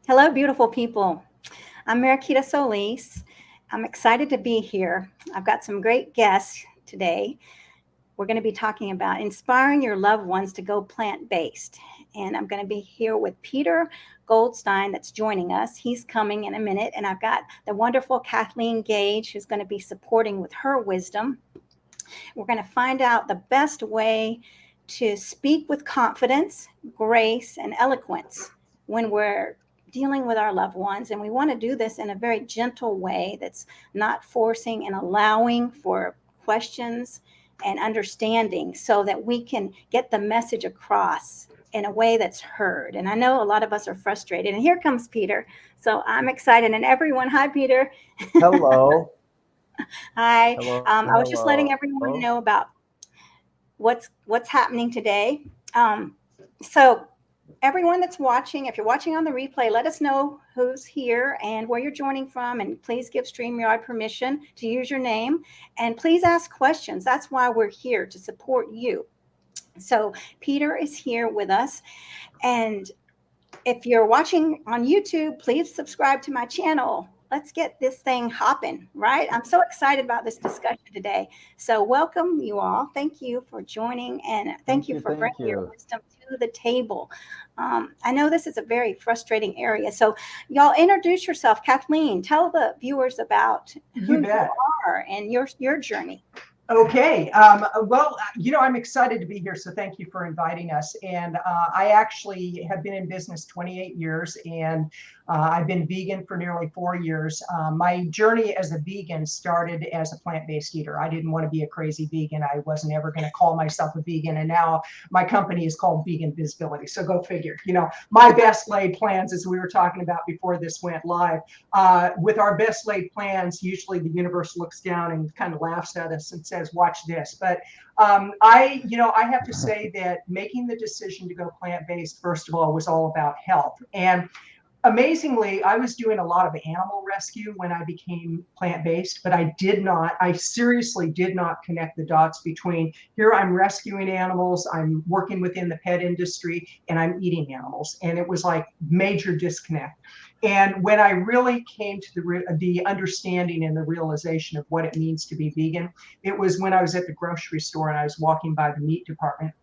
Hello, beautiful people. I'm Mariquita Solis. I'm excited to be here. I've got some great guests today. We're going to be talking about inspiring your loved ones to go plant based. And I'm going to be here with Peter Goldstein, that's joining us. He's coming in a minute. And I've got the wonderful Kathleen Gage, who's going to be supporting with her wisdom. We're going to find out the best way to speak with confidence, grace, and eloquence when we're dealing with our loved ones. And we want to do this in a very gentle way that's not forcing and allowing for questions and understanding so that we can get the message across in a way that's heard. And I know a lot of us are frustrated. And here comes Peter. So I'm excited. And everyone, hi, Peter. Hello. Hi. Hello. I was just letting Hello. everyone know about what's happening today. So everyone that's watching, if you're watching on the replay, let us know who's here and where you're joining from, and please give StreamYard permission to use your name, and please ask questions. That's why we're here, to support you. So Peter is here with us, and if you're watching on YouTube, please subscribe to my channel. Let's get this thing hopping, right? I'm so excited about this discussion today. So welcome you all. Thank you for joining, and thank Thank you you. for Thank bringing your you. wisdom to the table. I know this is a very frustrating area. So y'all introduce yourself. Kathleen, tell the viewers about You who you bet. are and your journey. Okay. I'm excited to be here. So thank you for inviting us. And I actually have been in business 28 years, and I've been vegan for nearly 4 years. My journey as a vegan started as a plant-based eater. I didn't want to be a crazy vegan. I wasn't ever going to call myself a vegan. And now my company is called Vegan Visibility. So go figure. My best laid plans, as we were talking about before this went live, with our best laid plans, usually the universe looks down and kind of laughs at us and says, watch this. But I have to say that making the decision to go plant-based, first of all, was all about health. And amazingly, I was doing a lot of animal rescue when I became plant-based, but I seriously did not connect the dots between here I'm rescuing animals, I'm working within the pet industry, and I'm eating animals. And it was like major disconnect. And when I really came to the understanding and the realization of what it means to be vegan, it was when I was at the grocery store and I was walking by the meat department.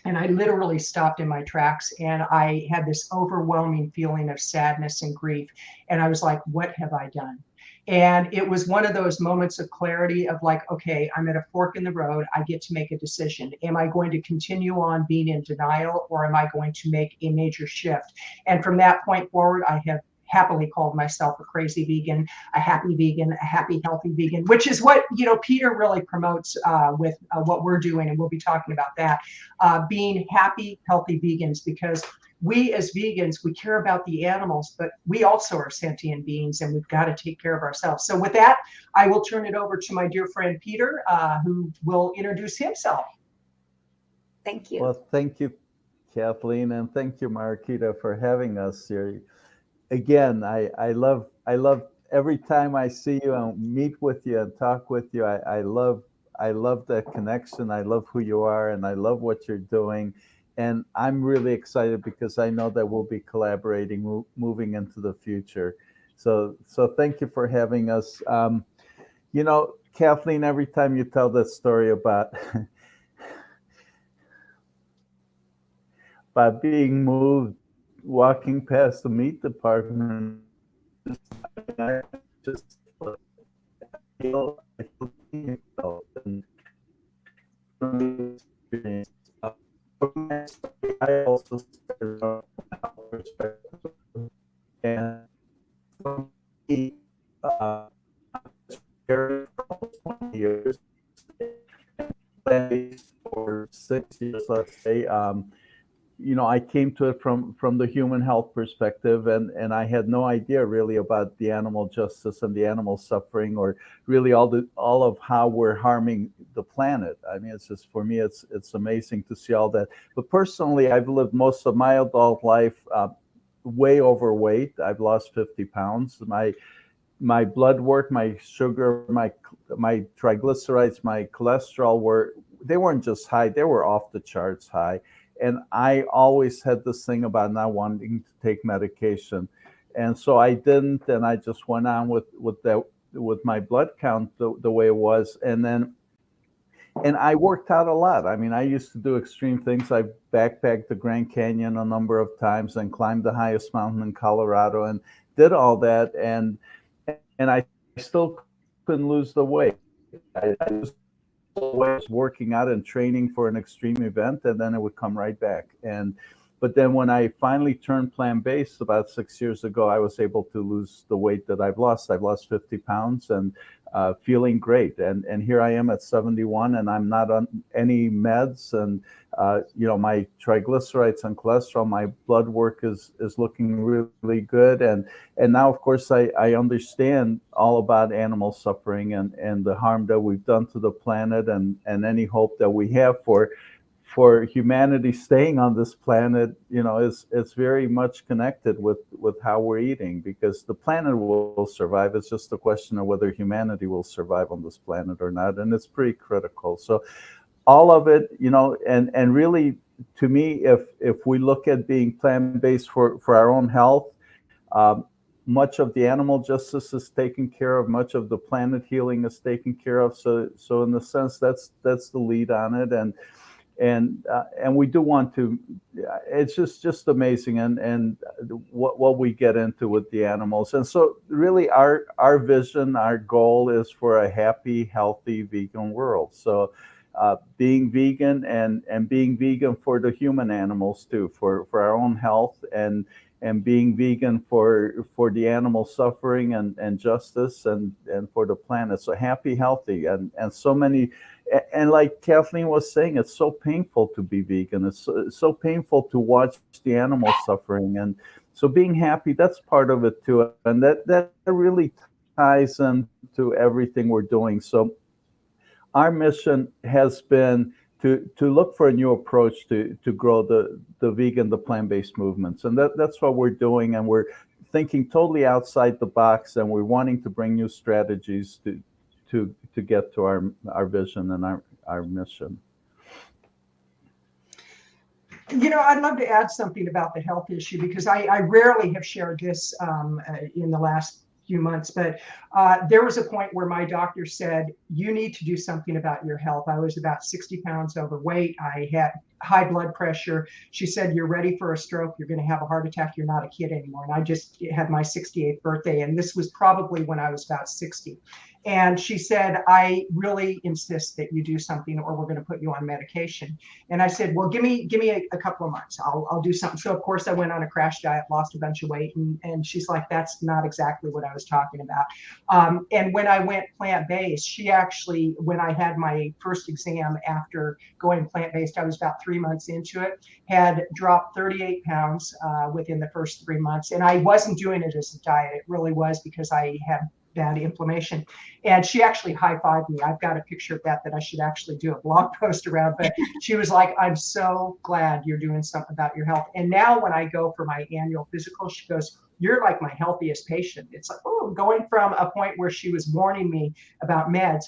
And I literally stopped in my tracks, and I had this overwhelming feeling of sadness and grief. And I was like, what have I done? And it was one of those moments of clarity of like, okay, I'm at a fork in the road. I get to make a decision. Am I going to continue on being in denial, or am I going to make a major shift? And from that point forward, I have happily called myself a crazy vegan, a happy, healthy vegan, which is what, Peter really promotes with what we're doing. And we'll be talking about that, being happy, healthy vegans, because we as vegans, we care about the animals, but we also are sentient beings, and we've got to take care of ourselves. So with that, I will turn it over to my dear friend, Peter, who will introduce himself. Thank you. Well, thank you, Kathleen, and thank you, Marquita, for having us here. Again, I love every time I see you and meet with you and talk with you. I love the connection. I love who you are, and I love what you're doing. And I'm really excited because I know that we'll be collaborating, moving into the future. So thank you for having us. Kathleen, every time you tell that story about about being moved, walking past the meat department, I feel the pain you felt, and from the experience. From my story, I also started off from a health perspective, and for me, I'm vegetarian for almost 20 years, plant-based for 6 years, let's say. I came to it from the human health perspective, and I had no idea really about the animal justice and the animal suffering, or really all of how we're harming the planet. I mean, it's just, for me, it's amazing to see all that. But personally, I've lived most of my adult life way overweight. I've lost 50 pounds. My blood work, my sugar, my triglycerides, my cholesterol they weren't just high, they were off the charts high. And I always had this thing about not wanting to take medication. and so I didn't, and I just went on with my blood count the way it was, and I worked out a lot. I mean, I used to do extreme things. I backpacked the Grand Canyon a number of times and climbed the highest mountain in Colorado and did all that, and I still couldn't lose the weight. I was always working out and training for an extreme event, and then it would come right back. But then when I finally turned plant-based about 6 years ago, I was able to lose the weight that I've lost. I've lost 50 pounds and feeling great. And here I am at 71, and I'm not on any meds. And my triglycerides and cholesterol, my blood work is looking really good. And now, of course, I understand all about animal suffering and the harm that we've done to the planet, and any hope that we have for humanity staying on this planet. It's very much connected with how we're eating, because the planet will survive. It's just a question of whether humanity will survive on this planet or not, and it's pretty critical. So all of it, and really, to me, if we look at being plant-based for our own health, much of the animal justice is taken care of, much of the planet healing is taken care of. So in the sense, that's the lead on it. And we do want to. It's just amazing, and what we get into with the animals. And so, really, our vision, our goal is for a happy, healthy, vegan world. So, being vegan and being vegan for the human animals too, for our own health, and being vegan for the animal suffering and justice and for the planet. So happy, healthy, and so many. And like Kathleen was saying, it's so painful to be vegan. It's so painful to watch the animals suffering. And so being happy, that's part of it too. And that really ties into everything we're doing. So our mission has been to look for a new approach to grow the vegan, the plant-based movements. And that's what we're doing. And we're thinking totally outside the box, and we're wanting to bring new strategies to get to our vision and our mission. I'd love to add something about the health issue, because I rarely have shared this in the last few months, but there was a point where my doctor said, you need to do something about your health. I was about 60 pounds overweight. I had high blood pressure. She said, you're ready for a stroke. You're going to have a heart attack. You're not a kid anymore. And I just had my 68th birthday. And this was probably when I was about 60. And she said, I really insist that you do something, or we're going to put you on medication. And I said, well, give me a couple of months. I'll do something. So of course I went on a crash diet, lost a bunch of weight. And she's like, that's not exactly what I was talking about. And when I went plant-based, she actually, when I had my first exam after going plant-based, I was about 3 months into it, had dropped 38 pounds within the first 3 months. And I wasn't doing it as a diet. It really was because I had bad inflammation. And she actually high-fived me. I've got a picture of that I should actually do a blog post around. But she was like, I'm so glad you're doing something about your health. And now when I go for my annual physical, she goes, you're like my healthiest patient. It's like, oh, going from a point where she was warning me about meds,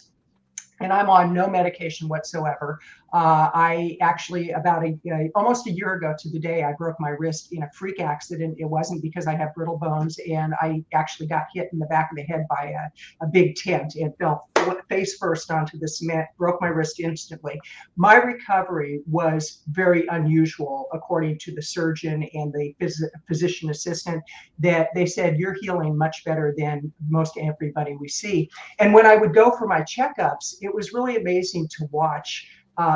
and I'm on no medication whatsoever. I actually, about almost a year ago to the day, I broke my wrist in a freak accident. It wasn't because I have brittle bones, and I actually got hit in the back of the head by a big tent. It fell face first onto the cement, broke my wrist instantly. My recovery was very unusual, according to the surgeon and the physician assistant, that they said, you're healing much better than most everybody we see. And when I would go for my checkups, it was really amazing to watch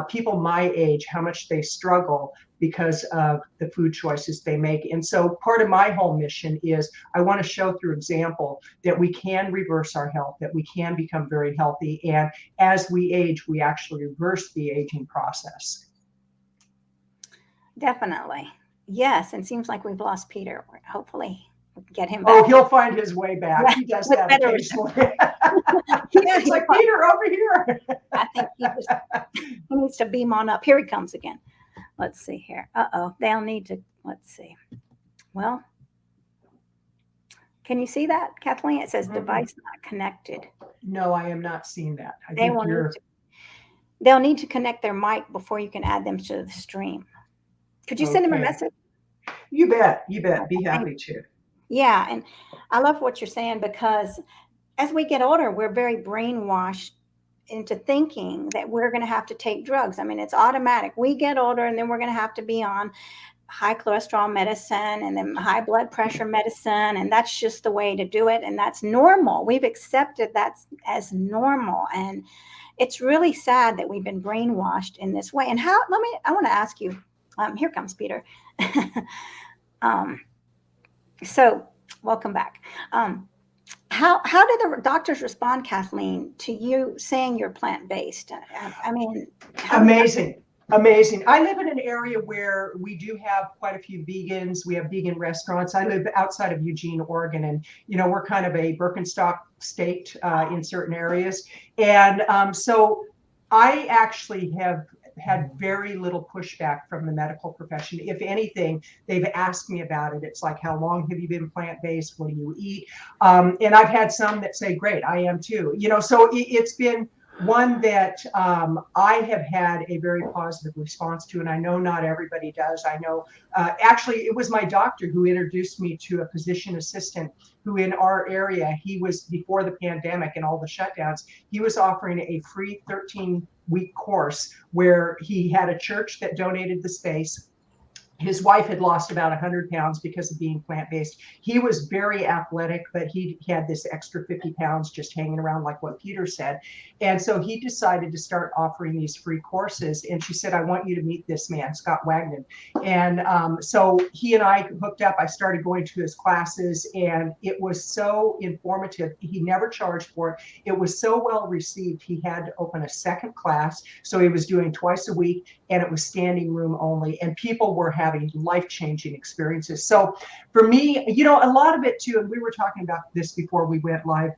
people my age, how much they struggle because of the food choices they make. And so part of my whole mission is I want to show through example that we can reverse our health, that we can become very healthy. And as we age, we actually reverse the aging process. Definitely. Yes. And seems like we've lost Peter. Hopefully we can get him back. Oh, he'll find his way back. Yeah, he does that occasionally. It's like, Peter, over here. I think he needs to beam on up. Here he comes again. Let's see here. They'll need to, let's see. Well, can you see that, Kathleen? It says device not connected. No, I am not seeing that. They'll need to connect their mic before you can add them to the stream. Could you send them a message? You bet. Be happy to. Yeah, and I love what you're saying because as we get older, we're very brainwashed into thinking that we're going to have to take drugs. I mean, it's automatic. We get older and then we're going to have to be on high cholesterol medicine and then high blood pressure medicine. And that's just the way to do it. And that's normal. We've accepted that as normal. And it's really sad that we've been brainwashed in this way. And I want to ask you, here comes Peter. um, so welcome back. How did the doctors respond, Kathleen, to you saying you're plant-based? I mean, Amazing. Amazing. I live in an area where we do have quite a few vegans. We have vegan restaurants. I live outside of Eugene, Oregon, and we're kind of a Birkenstock state in certain areas. And so I actually have had very little pushback from the medical profession. If anything, they've asked me about it. It's like, how long have you been plant-based? What do you eat? And I've had some that say, great, I am too. So it's been one that I have had a very positive response to, and I know not everybody does. I know, actually, it was my doctor who introduced me to a physician assistant who in our area, he was, before the pandemic and all the shutdowns, he was offering a free 13-week course where he had a church that donated the space. His wife had lost about 100 pounds because of being plant-based. He was very athletic, but he had this extra 50 pounds just hanging around, like what Peter said. And so he decided to start offering these free courses. And she said, I want you to meet this man, Scott Wagner. And so he and I hooked up. I started going to his classes, and it was so informative. He never charged for it. It was so well received. He had to open a second class. So he was doing twice a week, and it was standing room only. And people were having life-changing experiences. So for me, a lot of it too, and we were talking about this before we went live,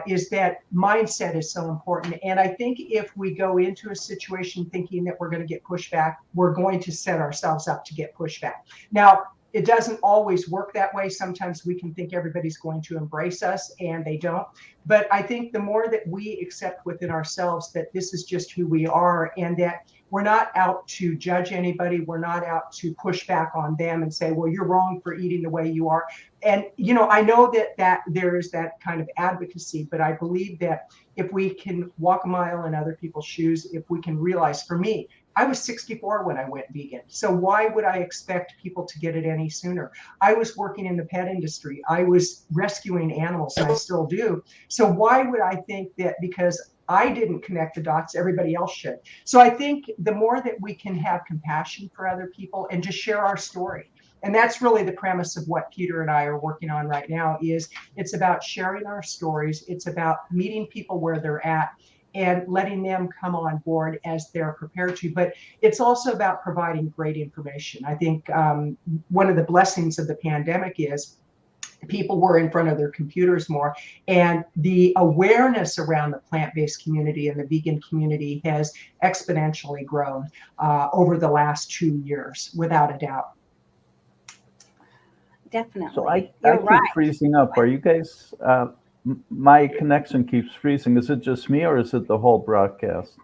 is that mindset is so important. And I think if we go into a situation thinking that we're going to get pushback, we're going to set ourselves up to get pushback. Now, it doesn't always work that way. Sometimes we can think everybody's going to embrace us, and they don't. But I think the more that we accept within ourselves that this is just who we are, and that we're not out to judge anybody, we're not out to push back on them and say, well, you're wrong for eating the way you are. And I know that there is that kind of advocacy, but I believe that if we can walk a mile in other people's shoes, if we can realize, for me, I was 64 when I went vegan. So why would I expect people to get it any sooner? I was working in the pet industry. I was rescuing animals, and I still do. So why would I think that because I didn't connect the dots, everybody else should? So I think the more that we can have compassion for other people and just share our story. And that's really the premise of what Peter and I are working on right now. Is it's about sharing our stories. It's about meeting people where they're at and letting them come on board as they're prepared to. But it's also about providing great information. I think one of the blessings of the pandemic is people were in front of their computers more, and the awareness around the plant-based community and the vegan community has exponentially grown over the last 2 years, without a doubt. Definitely. So I You're keep right. freezing up. Are you guys? My connection keeps freezing. Is it just me, or is it the whole broadcast?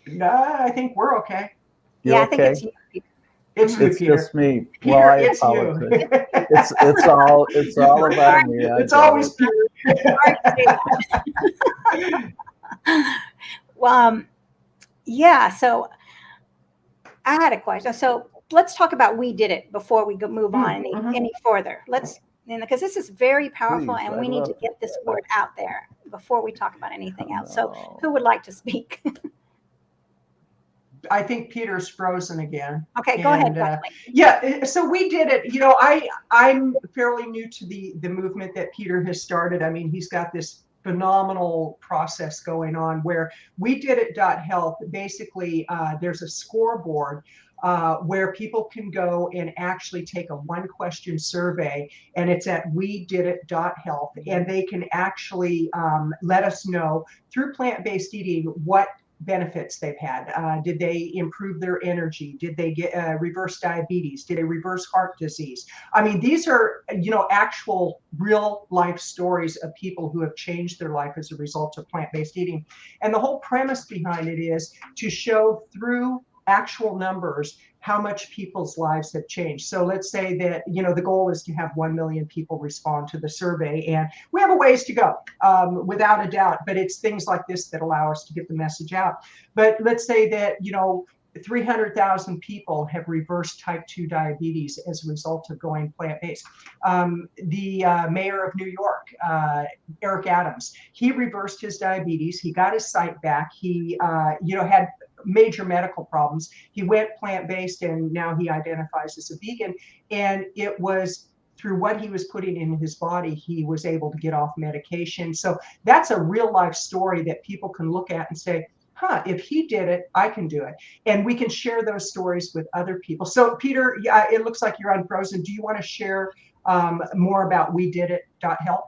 No, I think we're okay. You're Yeah, I think okay? it's you, Peter. It's you, It's Peter. just me. Peter, Well, I it's apologize. you. It's all about me. I It's get always it. Peter. Sorry to say that. Well, yeah, so I had a question. So let's talk about We Did It before we move on any further. Because this is very powerful, Please, and I'd we need love to get this word out there before we talk about anything else. So No. who would like to speak? I think Peter's frozen again. Okay, go ahead, And, Kathleen. yeah, so We Did It. I'm fairly new to the movement that Peter has started. I mean, he's got this phenomenal process going on where weDIDit.Health, basically there's a scoreboard where people can go and actually take a 1-question survey, and it's at weDIDit.Health, and they can actually let us know through plant-based eating what benefits they've had. Did they improve their energy? Did they get reverse diabetes? Did they reverse heart disease? I mean, these are actual real life stories of people who have changed their life as a result of plant-based eating. And the whole premise behind it is to show through actual numbers how much people's lives have changed. So let's say that, the goal is to have 1 million people respond to the survey, and we have a ways to go, without a doubt, but it's things like this that allow us to get the message out. But let's say that, 300,000 people have reversed type 2 diabetes as a result of going plant-based. The mayor of New York, Eric Adams, he reversed his diabetes. He got his sight back. He, had major medical problems. He went plant-based, and now he identifies as a vegan. And it was through what he was putting in his body, he was able to get off medication. So that's a real life story that people can look at and say, if he did it, I can do it. And we can share those stories with other people. So Peter, it looks like you're unfrozen. Do you want to share more about weDIDit.Health?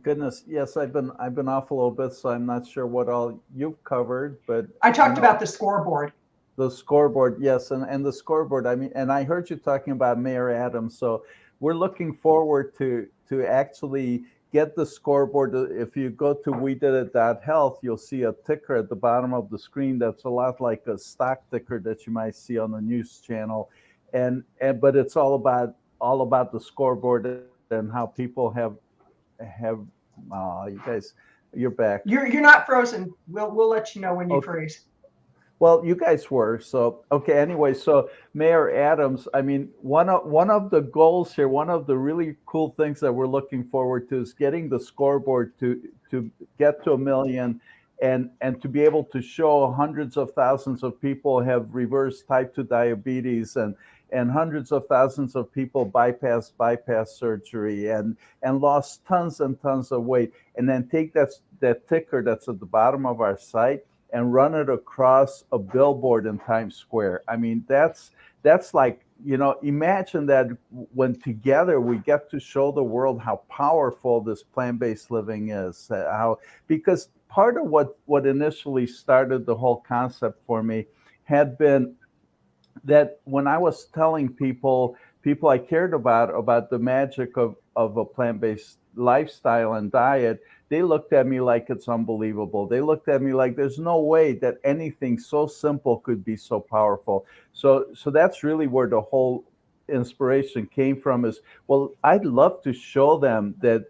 Goodness, yes, I've been off a little bit, so I'm not sure what all you've covered, but I talked about the scoreboard. The scoreboard, yes, and the scoreboard. I mean, and I heard you talking about Mayor Adams, so we're looking forward to actually get the scoreboard. If you go to weDIDit.Health, you'll see a ticker at the bottom of the screen that's a lot like a stock ticker that you might see on the news channel, and but it's all about the scoreboard and how people have you guys, you're back. You're not frozen. We'll let you know when you freeze. Well, you guys were. So, okay, anyway, so Mayor Adams, I mean, one of the goals here, one of the really cool things that we're looking forward to is getting the scoreboard to get to 1 million and to be able to show hundreds of thousands of people have reversed type 2 diabetes, and hundreds of thousands of people bypass surgery and lost tons and tons of weight, and then take that ticker that's at the bottom of our site and run it across a billboard in Times Square. I mean, that's like, imagine that when together we get to show the world how powerful this plant-based living is. Because part of what initially started the whole concept for me had been that when I was telling people I cared about the magic of a plant-based lifestyle and diet, they looked at me like it's unbelievable. They looked at me like there's no way that anything so simple could be so powerful. So that's really where the whole inspiration came from, is, well, I'd love to show them that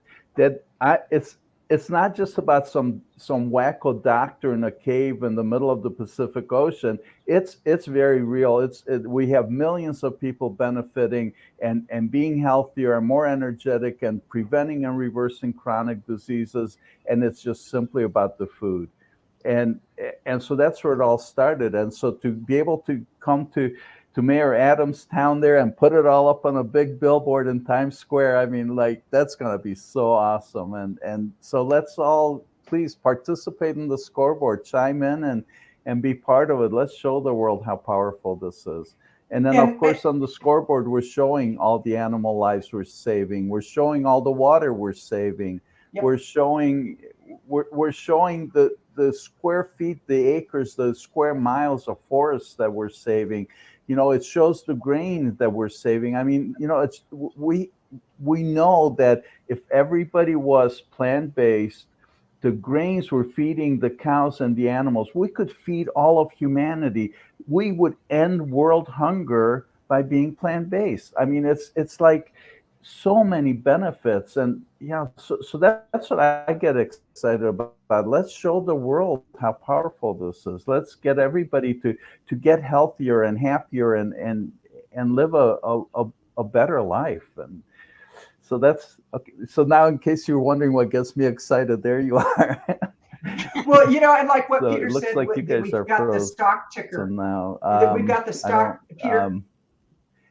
it's not just about some wacko doctor in a cave in the middle of the Pacific Ocean. It's very real. We have millions of people benefiting and being healthier and more energetic and preventing and reversing chronic diseases. And it's just simply about the food. And so that's where it all started. And so to be able to come to Mayor Adams' town there and put it all up on a big billboard in Times Square, I mean, like, that's going to be so awesome. And so let's all please participate in the scoreboard, chime in and be part of it. Let's show the world how powerful this is. And then, of course, on the scoreboard, we're showing all the animal lives we're saving. We're showing all the water we're saving. Yep. We're showing the square feet, the acres, the square miles of forests that we're saving. It shows the grain that we're saving. I mean, we know that if everybody was plant-based, the grains we're feeding the cows and the animals, we could feed all of humanity. We would end world hunger by being plant-based. I mean, it's like so many benefits. And so that's what I get excited about. Let's show the world how powerful this is. Let's get everybody to get healthier and happier and live a better life. And so that's okay. So now, in case you're wondering what gets me excited, there you are. Well, and like what So Peter it looks said, like you guys we've are got the frozen stock ticker. now. We've got the stock, Peter.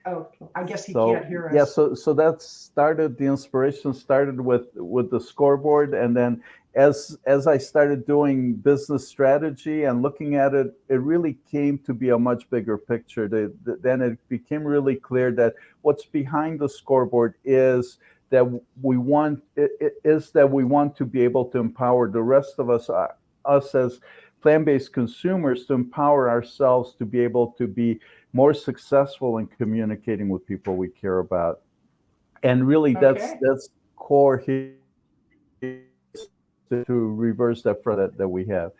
Oh, I guess he can't hear us. Yeah, so that started, the inspiration started with the scoreboard, and then as I started doing business strategy and looking at it, it really came to be a much bigger picture. Then it became really clear that what's behind the scoreboard is that we want to be able to empower the rest of us as plant-based consumers, to empower ourselves to be able to be more successful in communicating with people we care about. And really, that's core here, to reverse that we have.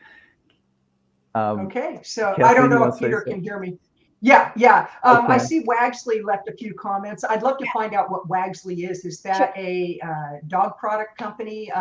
Okay, so Kathleen, I don't know if Peter can hear me. Yeah, yeah. I Okay. see Wagsley left a few comments. I'd love to find out what Wagsley is. Is Sure. that a dog product company?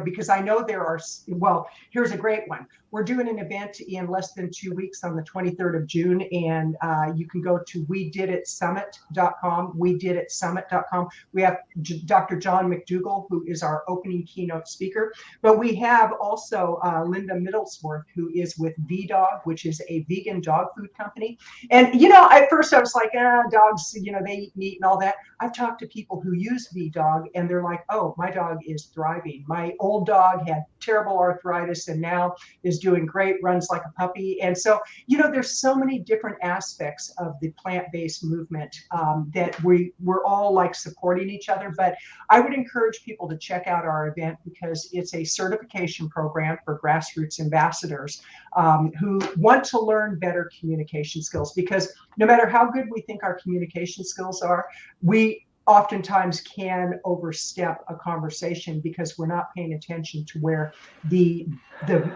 Because I know there are, well, here's a great one. We're doing an event in less than 2 weeks on the 23rd of June, and you can go to weDIDit.Summit.com, weDIDit.Summit.com. We have Dr. John McDougall, who is our opening keynote speaker, but we have also Linda Middlesworth, who is with VDog, which is a vegan dog food company. And, at first I was like, dogs, they eat meat and all that. I've talked to people who use VDog and they're like, oh, my dog is thriving. My old dog had terrible arthritis and now is doing great, runs like a puppy. And so, there's so many different aspects of the plant-based movement that we're all like supporting each other. But I would encourage people to check out our event because it's a certification program for grassroots ambassadors who want to learn better communication skills. Because no matter how good we think our communication skills are, we oftentimes can overstep a conversation because we're not paying attention to where the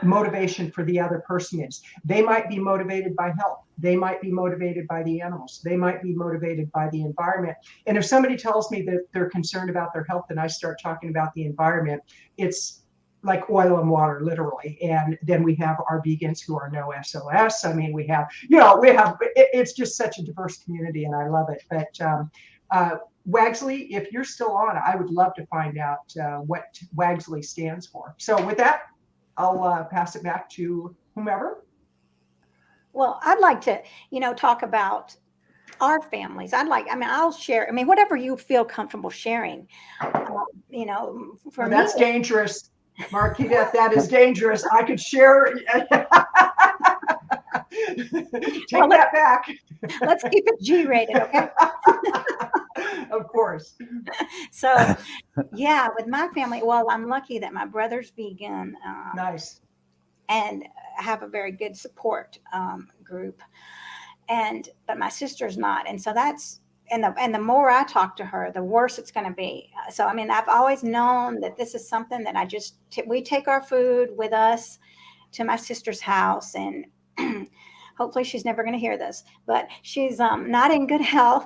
motivation for the other person is. They might be motivated by health. They might be motivated by the animals. They might be motivated by the environment. And if somebody tells me that they're concerned about their health and I start talking about the environment, it's like oil and water, literally. And then we have our vegans who are no SOS. I mean, it's just such a diverse community and I love it. But Wagsley, if you're still on, I would love to find out what Wagsley stands for. So with that, I'll pass it back to whomever. Well, I'd like to, talk about our families. I'll share, whatever you feel comfortable sharing. For me, That's dangerous. Marquita, that is dangerous. I could share. Take that back. Let's keep it G-rated, okay? Of course. So, yeah, with my family, well, I'm lucky that my brother's vegan. Nice. And have a very good support group. But my sister's not. And so that's, and the more I talk to her, the worse it's going to be. So, I've always known that this is something that we take our food with us to my sister's house, and hopefully she's never going to hear this, but she's not in good health.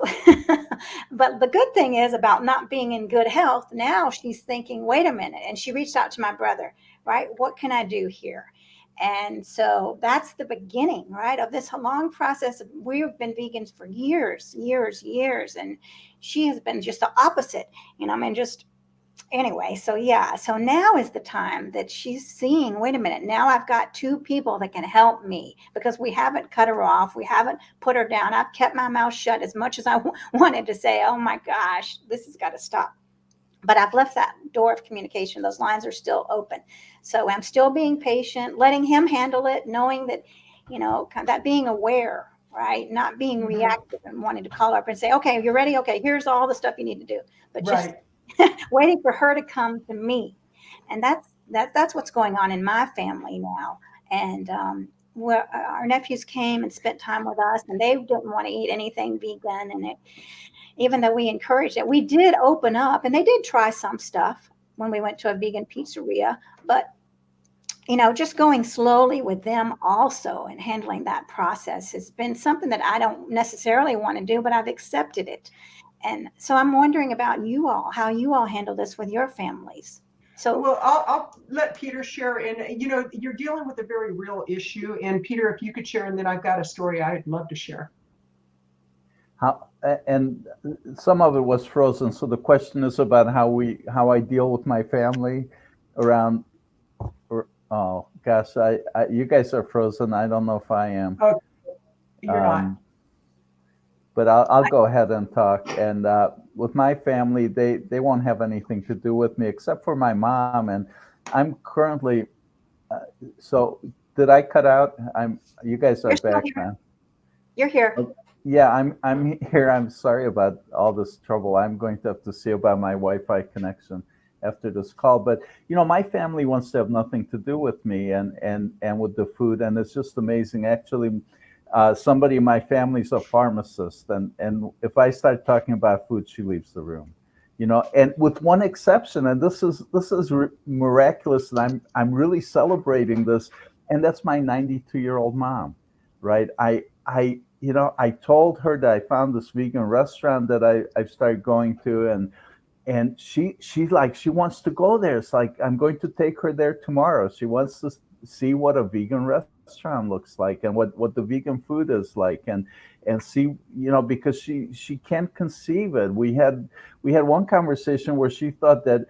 But the good thing is about not being in good health, now she's thinking, wait a minute. And she reached out to my brother, right? What can I do here? And so that's the beginning, right, of this long process. We've been vegans for years. And she has been just the opposite, anyway. So yeah, so now is the time that she's seeing, wait a minute, now I've got two people that can help me, because we haven't cut her off. We haven't put her down. I've kept my mouth shut as much as I wanted to say, oh my gosh, this has got to stop. But I've left that door of communication. Those lines are still open. So I'm still being patient, letting him handle it, knowing that, that being aware, right? Not being reactive and wanting to call up and say, okay, you're ready? Okay, here's all the stuff you need to do. But just waiting for her to come to me. And that's what's going on in my family now. And our nephews came and spent time with us, and they didn't want to eat anything vegan. And even though we encouraged it, we did open up, and they did try some stuff when we went to a vegan pizzeria. But, just going slowly with them also and handling that process has been something that I don't necessarily want to do, but I've accepted it. And so I'm wondering about you all, how you all handle this with your families. So, well, I'll let Peter share. And, you're dealing with a very real issue. And Peter, if you could share, and then I've got a story I'd love to share. And some of it was frozen. So the question is about how I deal with my family around. Oh gosh, you guys are frozen. I don't know if I am. Oh, you're not. But I'll go ahead and talk. And with my family, they won't have anything to do with me except for my mom. And I'm currently. So did I cut out? You guys are back, man. You're here. Okay. Yeah, I'm here. I'm sorry about all this trouble. I'm going to have to see about my Wi-Fi connection after this call. But my family wants to have nothing to do with me and with the food, and it's just amazing. Actually, somebody in my family's a pharmacist, and if I start talking about food, she leaves the room. And with one exception, and this is miraculous, and I'm really celebrating this, and that's my 92-year-old mom, right? I told her that I found this vegan restaurant that I've started going to, and she wants to go there. It's like I'm going to take her there tomorrow. She wants to see what a vegan restaurant looks like and what the vegan food is like, and see, because she can't conceive it. We had one conversation where she thought that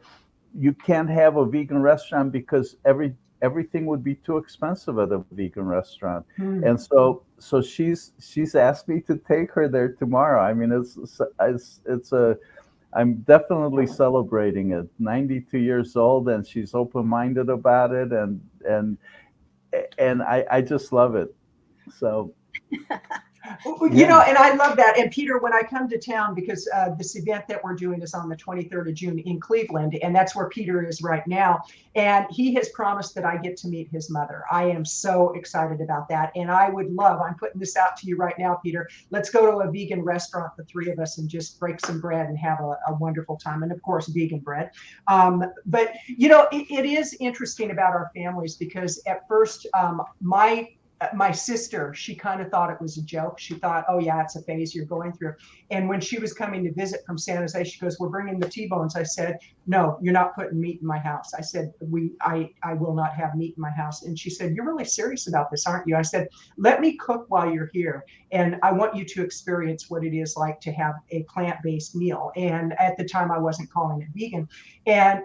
you can't have a vegan restaurant because everything would be too expensive at a vegan restaurant. Hmm. And so she's asked me to take her there tomorrow. I mean, it's a I'm definitely celebrating it. 92 years old, and she's open-minded about it, and I just love it. So yeah. And I love that. And Peter, when I come to town, because this event that we're doing is on the 23rd of June in Cleveland, and that's where Peter is right now. And he has promised that I get to meet his mother. I am so excited about that. And I would love, I'm putting this out to you right now, Peter, let's go to a vegan restaurant, the three of us, and just break some bread and have a wonderful time. And of course, vegan bread. But, it is interesting about our families because at first, my sister, she kind of thought it was a joke. She thought, oh yeah, it's a phase you're going through. And when she was coming to visit from San Jose, she goes, we're bringing the T-bones. I said, no, you're not putting meat in my house. I said, I will not have meat in my house. And she said, you're really serious about this, aren't you? I said, let me cook while you're here. And I want you to experience what it is like to have a plant-based meal. And at the time I wasn't calling it vegan. And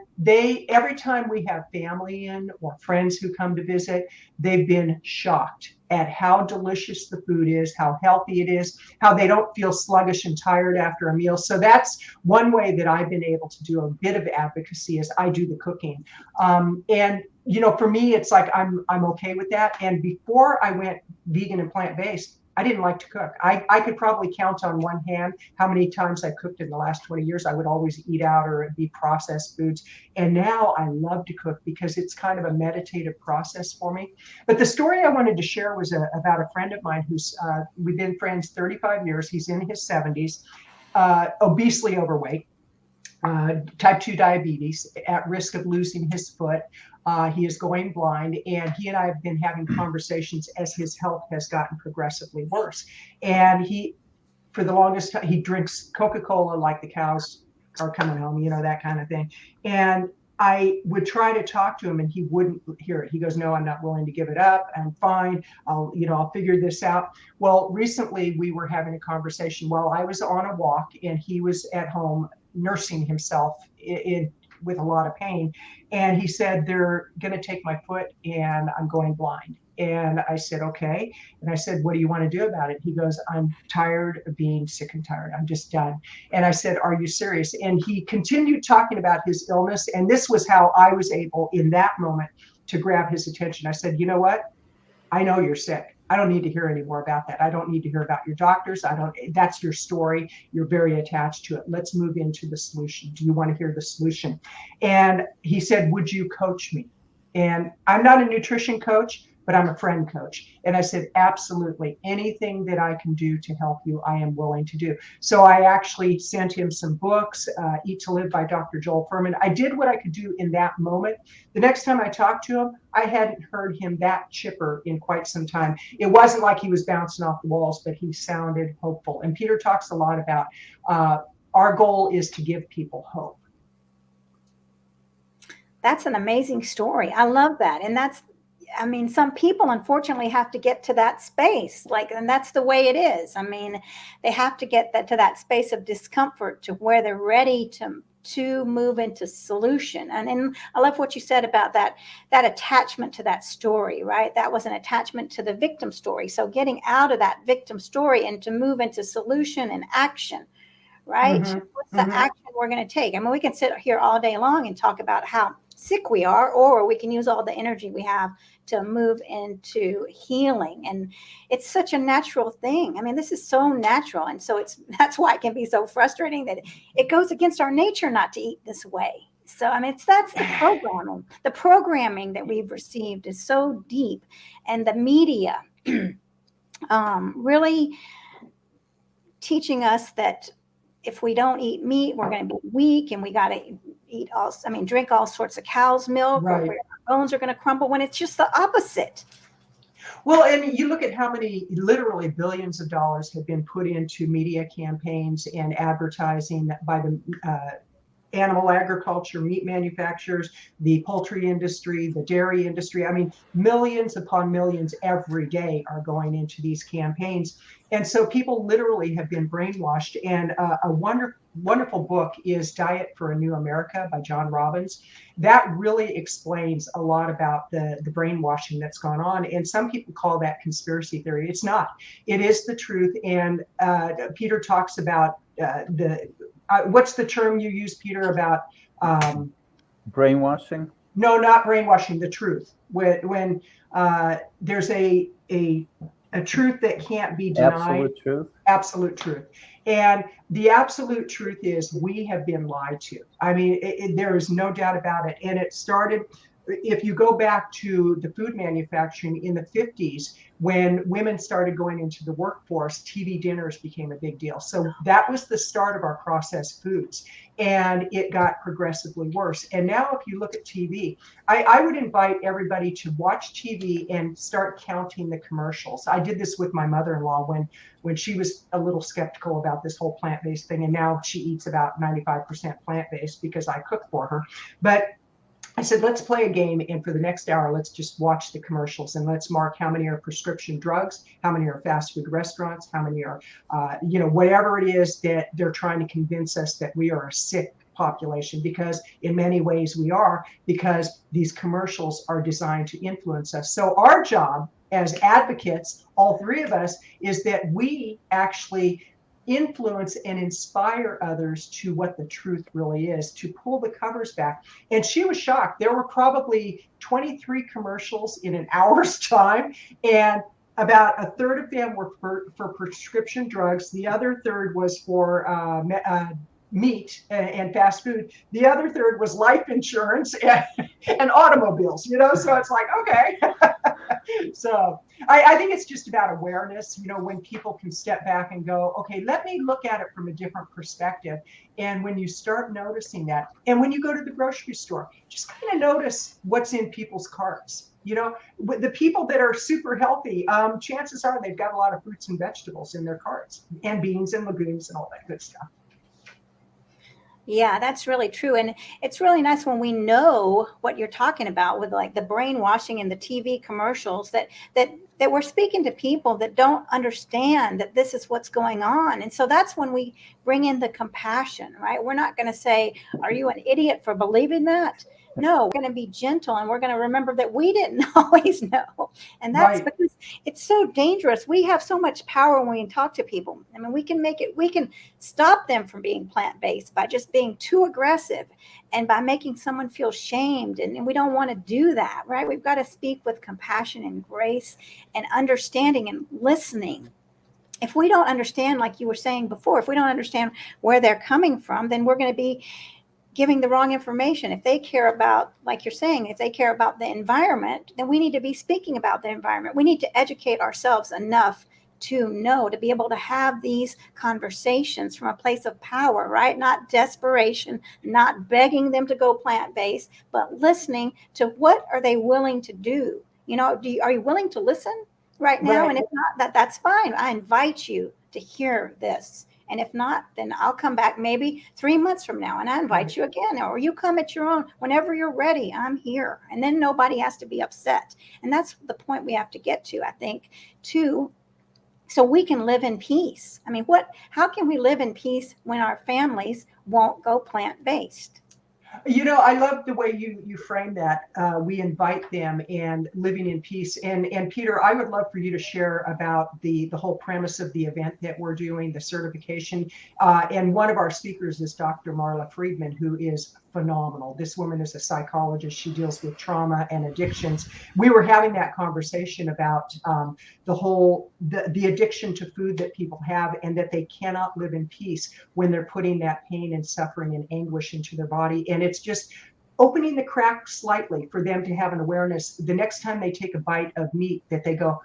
every time we have family in or friends who come to visit, they've been shocked at how delicious the food is, how healthy it is, how they don't feel sluggish and tired after a meal. So that's one way that I've been able to do a bit of advocacy is I do the cooking. And for me, it's like I'm okay with that. And before I went vegan and plant-based, I didn't like to cook. I could probably count on one hand how many times I cooked in the last 20 years. I would always eat out or it'd be processed foods. And now I love to cook because it's kind of a meditative process for me. But the story I wanted to share was about a friend of mine who's, we've been friends 35 years. He's in his 70s, obesely overweight. Type 2 diabetes, at risk of losing his foot. He is going blind, and he and I have been having conversations as his health has gotten progressively worse. And for the longest time, he drinks Coca-Cola like the cows are coming home, that kind of thing. And I would try to talk to him and he wouldn't hear it. He goes, no, I'm not willing to give it up. I'm fine. I'll figure this out. Well, recently we were having a conversation while I was on a walk and he was at home nursing himself with a lot of pain. And he said, they're going to take my foot and I'm going blind. And I said, okay. And I said, what do you want to do about it? He goes, I'm tired of being sick and tired. I'm just done. And I said, are you serious? And he continued talking about his illness. And this was how I was able in that moment to grab his attention. I said, you know what? I know you're sick. I don't need to hear any more about that. I don't need to hear about your doctors. That's your story. You're very attached to it. Let's move into the solution. Do you want to hear the solution? And he said, would you coach me? And I'm not a nutrition coach, but I'm a friend coach. And I said, absolutely. Anything that I can do to help you, I am willing to do. So I actually sent him some books, Eat to Live by Dr. Joel Fuhrman. I did what I could do in that moment. The next time I talked to him, I hadn't heard him that chipper in quite some time. It wasn't like he was bouncing off the walls, but he sounded hopeful. And Peter talks a lot about our goal is to give people hope. That's an amazing story. I love that. And some people unfortunately have to get to that space, and that's the way it is. They have to get to that space of discomfort to where they're ready to move into solution. And I love what you said about that attachment to that story, right? That was an attachment to the victim story. So getting out of that victim story and to move into solution and action, right? Mm-hmm. What's the action we're going to take? We can sit here all day long and talk about how sick we are, or we can use all the energy we have to move into healing. And it's such a natural thing. This is so natural. And so that's why it can be so frustrating that it goes against our nature not to eat this way. So, that's the programming. The programming that we've received is so deep, and the media really teaching us that if we don't eat meat, we're going to be weak, and we got to drink all sorts of cow's milk, right, or our bones are going to crumble, when it's just the opposite. Well, and you look at how many literally billions of dollars have been put into media campaigns and advertising by the animal agriculture, meat manufacturers, the poultry industry, the dairy industry. I mean, millions upon millions every day are going into these campaigns. And so people literally have been brainwashed. And a wonderful book is Diet for a New America by John Robbins. That really explains a lot about the brainwashing that's gone on. And some people call that conspiracy theory. It's not. It is the truth. And Peter talks about what's the term you use, Peter, about brainwashing? No, not brainwashing. The truth. When there's a truth that can't be denied. Absolute truth. Absolute truth. And the absolute truth is we have been lied to. I mean, there is no doubt about it. And it started, if you go back to the food manufacturing in the 50s, when women started going into the workforce, TV dinners became a big deal. So that was the start of our processed foods. And it got progressively worse. And now if you look at TV, I would invite everybody to watch TV and start counting the commercials. I did this with my mother-in-law when she was a little skeptical about this whole plant-based thing. And now she eats about 95% plant-based because I cook for her. But I said, let's play a game. And for the next hour, let's just watch the commercials and let's mark how many are prescription drugs, how many are fast food restaurants, how many are, whatever it is that they're trying to convince us that we are a sick population, because in many ways we are, because these commercials are designed to influence us. So our job as advocates, all three of us, is that we actually influence and inspire others to what the truth really is, to pull the covers back. And she was shocked. There were probably 23 commercials in an hour's time, and about a third of them were for prescription drugs. The other third was for meat and fast food. The other third was life insurance and automobiles, so it's like, okay. So I think it's just about awareness, when people can step back and go, okay, let me look at it from a different perspective. And when you start noticing that, and when you go to the grocery store, just kind of notice what's in people's carts. The people that are super healthy, chances are they've got a lot of fruits and vegetables in their carts, and beans and legumes and all that good stuff. Yeah, that's really true. And it's really nice when we know what you're talking about with like the brainwashing and the TV commercials, that we're speaking to people that don't understand that this is what's going on. And so that's when we bring in the compassion, right? We're not going to say, are you an idiot for believing that? No, we're going to be gentle, and we're going to remember that we didn't always know. And that's Right. because it's so dangerous. We have so much power when we talk to people. I mean, we can stop them from being plant-based by just being too aggressive and by making someone feel shamed. And we don't want to do that, right? We've got to speak with compassion and grace and understanding and listening. If we don't understand, like you were saying before, if we don't understand where they're coming from, then we're going to be giving the wrong information. If they care about, like you're saying, if they care about the environment, then we need to be speaking about the environment. We need to educate ourselves enough to know, to be able to have these conversations from a place of power, right? Not desperation, not begging them to go plant-based, but listening to what are they willing to do. Are you willing to listen right now? Right. And if not, that's fine. I invite you to hear this. And if not, then I'll come back maybe 3 months from now and I invite you again, or you come at your own. Whenever you're ready, I'm here. And then nobody has to be upset. And that's the point we have to get to, I think, too, so we can live in peace. I mean, how can we live in peace when our families won't go plant-based? I love the way you frame that. We invite them and living in peace. And Peter, I would love for you to share about the whole premise of the event that we're doing, the certification. And one of our speakers is Dr. Marla Friedman, who is phenomenal. This woman is a psychologist. She deals with trauma and addictions. We were having that conversation about the addiction to food that people have, and that they cannot live in peace when they're putting that pain and suffering and anguish into their body. And it's just opening the crack slightly for them to have an awareness the next time they take a bite of meat, that they go,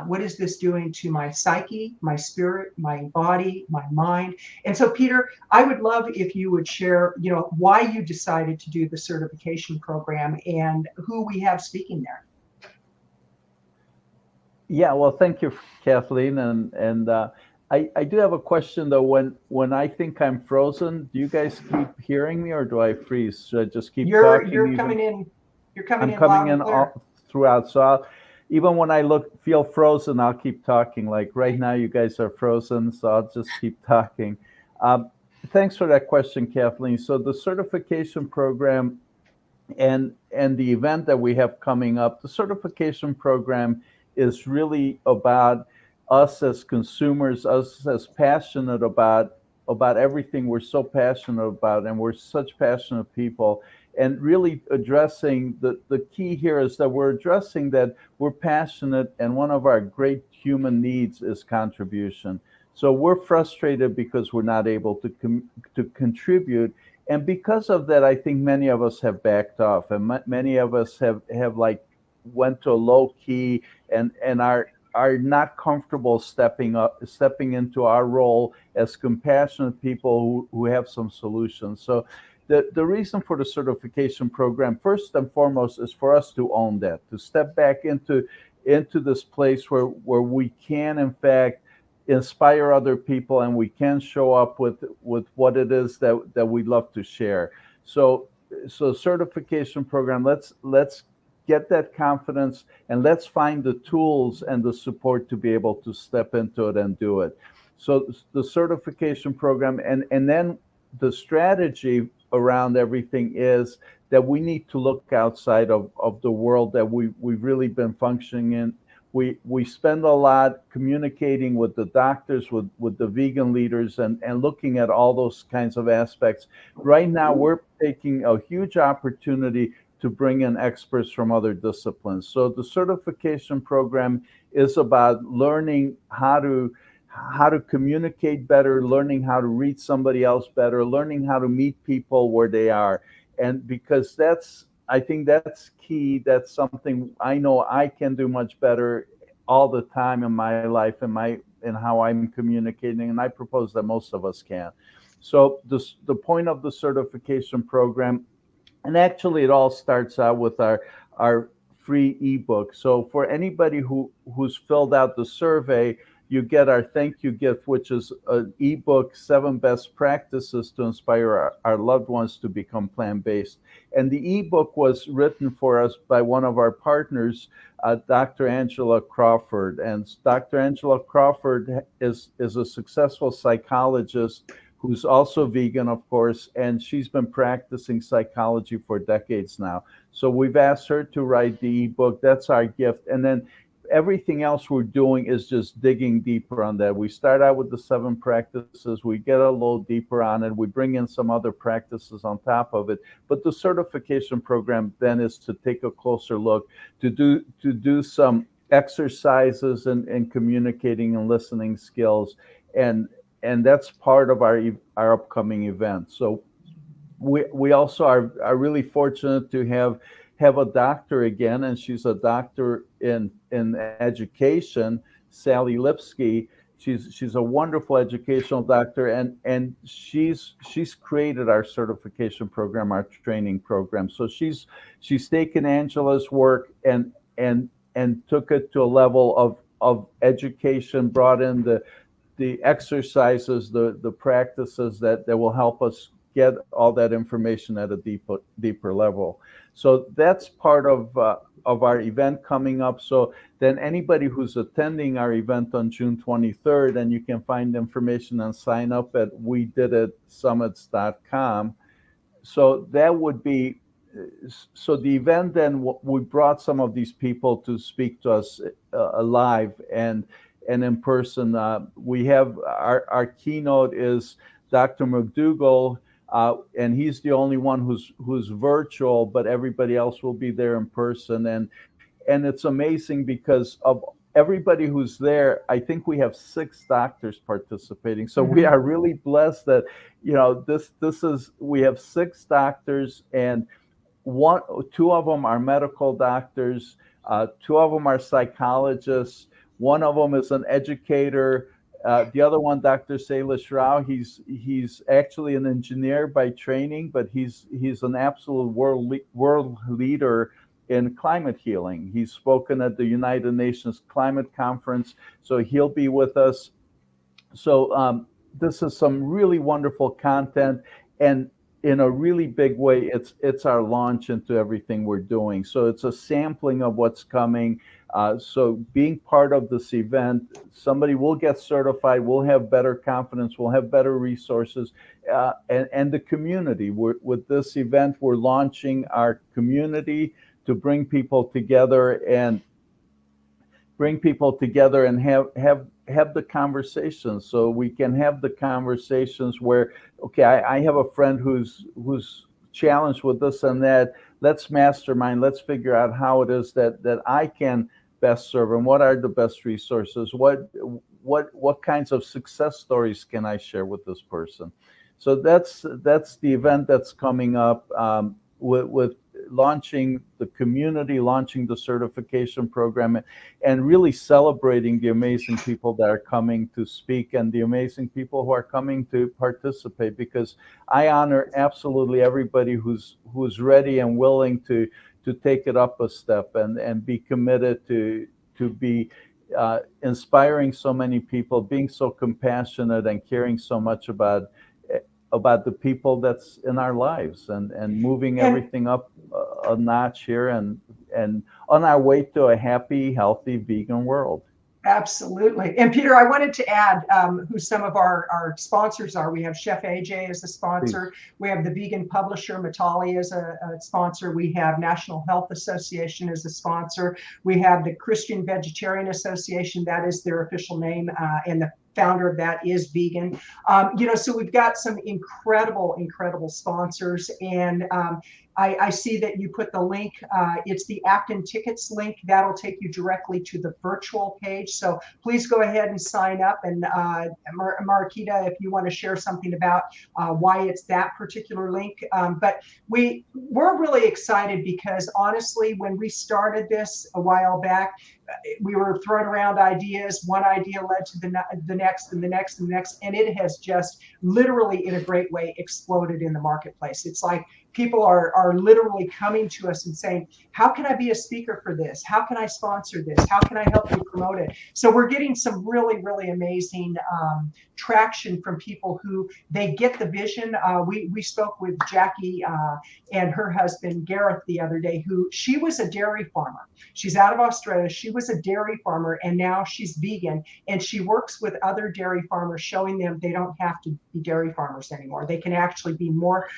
what is this doing to my psyche, my spirit, my body, my mind? And so, Peter, I would love if you would share, why you decided to do the certification program and who we have speaking there. Yeah, well, thank you, Kathleen, and I do have a question though. When I think I'm frozen, do you guys keep hearing me, or do I freeze? Should I just keep You're talking you're even? coming in, you're coming I'm in coming loud and in clear. all throughout, so even when I feel frozen, I'll keep talking. Like right now, you guys are frozen, so I'll just keep talking. Um, Thanks for that question, Kathleen. So the certification program and the event that we have coming up, the certification program is really about us as consumers, us as passionate about everything we're so passionate about, and we're such passionate people. And really addressing the key here is that we're addressing that we're passionate, and one of our great human needs is contribution. So we're frustrated because we're not able to contribute, and because of that, I think many of us have backed off, and many of us have like went to a low key and are not comfortable stepping into our role as compassionate people who have some solutions. So the reason for the certification program, first and foremost, is for us to own that, to step back into this place where we can in fact inspire other people, and we can show up with what it is that we love to share. So certification program, let's get that confidence, and let's find the tools and the support to be able to step into it and do it. So the certification program, and then the strategy around everything is that we need to look outside of the world that we've really been functioning in. We spend a lot communicating with the doctors, with the vegan leaders, and looking at all those kinds of aspects. Right now, we're taking a huge opportunity to bring in experts from other disciplines. So the certification program is about learning how to communicate better, learning how to read somebody else better, learning how to meet people where they are. And because I think that's key. That's something I know I can do much better all the time in my life and how I'm communicating, and I propose that most of us can. So the point of the certification program, and actually it all starts out with our free ebook. So for anybody who's filled out the survey, you get our thank you gift, which is an ebook, 7 best practices to inspire our loved ones to become plant-based. And the ebook was written for us by one of our partners, Dr. Angela Crawford. And Dr. Angela Crawford is a successful psychologist who's also vegan, of course, and she's been practicing psychology for decades now. So we've asked her to write the ebook. That's our gift. And then everything else we're doing is just digging deeper on that. We start out with the 7 practices, we get a little deeper on it, we bring in some other practices on top of it. But the certification program then is to take a closer look, to do some exercises and communicating and listening skills, and that's part of our upcoming event. So we also are really fortunate to have a doctor again, and she's a doctor in education, Sally Lipsky. She's a wonderful educational doctor, and she's created our certification program, our training program. So she's taken Angela's work and took it to a level of education, brought in the exercises, the practices that will help us get all that information at a deeper level. So that's part of our event coming up. So then anybody who's attending our event on June 23rd, and you can find information and sign up at weDIDit.Summits.com. So that would be, so the event then, we brought some of these people to speak to us live and in person. We have our keynote is Dr. McDougall, and he's the only one who's virtual, but everybody else will be there in person. And it's amazing because of everybody who's there. I think we have 6 doctors participating. So we are really blessed that this is, we have 6 doctors, and 2 of them are medical doctors, 2 of them are psychologists, 1 of them is an educator. The other one, Dr. Salish Rao, he's actually an engineer by training, but he's an absolute world leader in climate healing. He's spoken at the United Nations Climate Conference, so he'll be with us. So this is some really wonderful content, and in a really big way, it's our launch into everything we're doing. So it's a sampling of what's coming. So being part of this event, somebody will get certified, we'll have better confidence, we'll have better resources, and the community. With this event, we're launching our community to bring people together and have the conversations, so we can have the conversations where, okay, I have a friend who's challenged with this and that. Let's mastermind. Let's figure out how it is that I can best serve, and what are the best resources. What kinds of success stories can I share with this person? So that's the event that's coming up, with launching the community, launching the certification program, and really celebrating the amazing people that are coming to speak and the amazing people who are coming to participate, because I honor absolutely everybody who's ready and willing to take it up a step and be committed to be inspiring so many people, being so compassionate and caring so much about the people that's in our lives, and moving everything up a notch here, and on our way to a happy, healthy vegan world. Absolutely. And Peter, I wanted to add who some of our sponsors are. We have Chef AJ as a sponsor. Please. We have the vegan publisher Matali as a sponsor. We have National Health Association as a sponsor. We have the Christian Vegetarian Association, that is their official name, and the founder of that is vegan. So we've got some incredible sponsors. And I see that you put the link. It's the Acton Tickets link. That'll take you directly to the virtual page. So please go ahead and sign up. And Marquita, if you want to share something about why it's that particular link. But we're really excited because honestly, when we started this a while back, we were throwing around ideas. One idea led to the next and the next and the next. And it has just literally in a great way exploded in the marketplace. It's like people are literally coming to us and saying, how can I be a speaker for this? How can I sponsor this? How can I help you promote it? So we're getting some really amazing traction from people who they get the vision. We spoke with Jackie and her husband Gareth the other day, who she was a dairy farmer. She's out of Australia. She was a dairy farmer and now she's vegan, and she works with other dairy farmers, showing them they don't have to be dairy farmers anymore. They can actually be more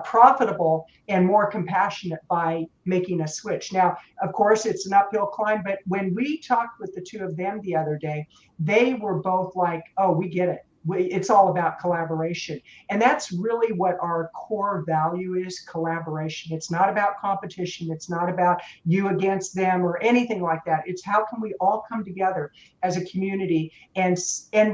profitable and more compassionate by making a switch. Now, of course, it's an uphill climb, but when we talked with the two of them the other day, they were both like, oh, we get it. It's all about collaboration. And that's really what our core value is, collaboration. It's not about competition. It's not about you against them or anything like that. It's how can we all come together as a community and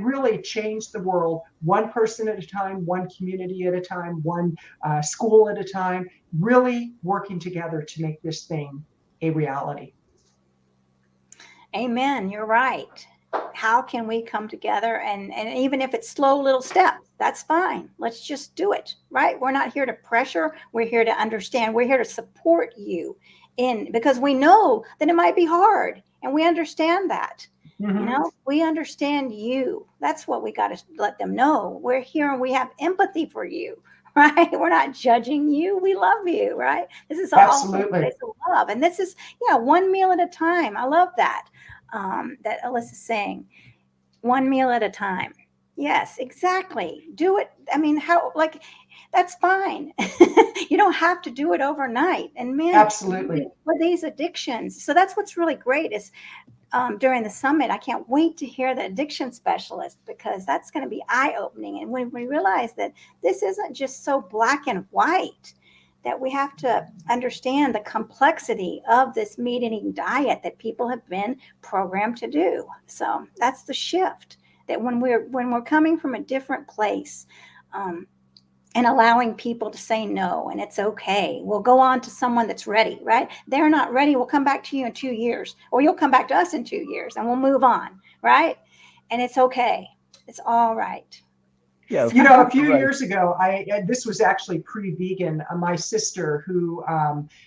really change the world one person at a time, one community at a time, one school at a time, really working together to make this thing a reality. Amen. You're right. How can we come together, and even if it's slow little steps, that's fine. Let's just do it, right? We're not here to pressure. We're here to understand. We're here to support you because we know that it might be hard, and we understand that. Mm-hmm. We understand you. That's what we got to let them know. We're here and we have empathy for you, right? We're not judging you. We love you, right? This is all a place of love. And this is, one meal at a time. I love that. That Alyssa's saying, one meal at a time. Yes, exactly. Do it. I mean, that's fine. You don't have to do it overnight. And man, absolutely. For these addictions. So that's what's really great is during the summit, I can't wait to hear the addiction specialist, because that's going to be eye-opening. And when we realize that this isn't just so black and white, that we have to understand the complexity of this meat-eating diet that people have been programmed to do. So that's the shift, that when we're coming from a different place, and allowing people to say no, and it's okay. We'll go on to someone that's ready, right? They're not ready. We'll come back to you in 2 years, or you'll come back to us in 2 years, and we'll move on, right? And it's okay. It's all right. Yes. A few Right. years ago, this was actually pre-vegan. My sister, who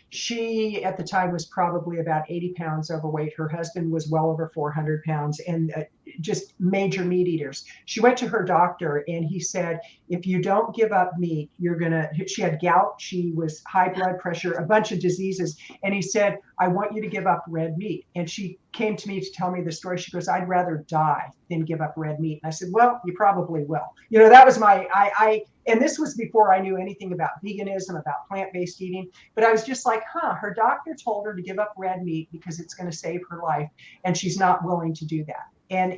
she at the time was probably about 80 pounds overweight. Her husband was well over 400 pounds, and just major meat eaters. She went to her doctor, and he said, if you don't give up meat, she had gout, she was high blood pressure, a bunch of diseases. And he said, I want you to give up red meat. And she came to me to tell me the story. She goes, I'd rather die than give up red meat. And I said, well, you probably will. That was and this was before I knew anything about veganism, about plant-based eating. But I was just like, her doctor told her to give up red meat because it's going to save her life. And she's not willing to do that. And